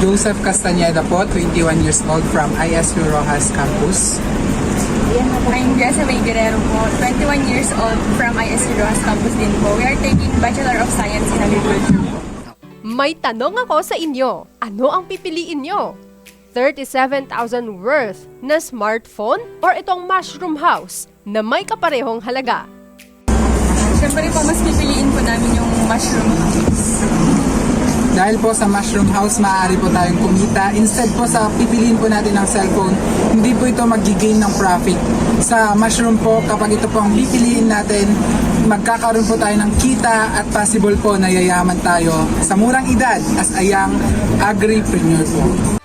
Joseph Castañeda po, 21 years old from ISU Rojas Campus. I'm Jessa May Guerrero po, 21 years old from ISU Rojas Campus din po. We are taking Bachelor of Science in Agriculture po. May tanong ako sa inyo. Ano ang pipiliin nyo? 37,000 worth na smartphone or itong mushroom house na may kaparehong halaga? Siyempre po, mas pipiliin po namin yung mushroom house. Dahil po sa mushroom house, maaari po tayong kumita. Instead po sa pipiliin po natin ng cellphone, hindi po ito mag-gain ng profit. Sa mushroom po, kapag ito po ang pipiliin natin, magkakaroon po tayo ng kita at possible po na yayaman tayo sa murang edad as a young agripreneur po.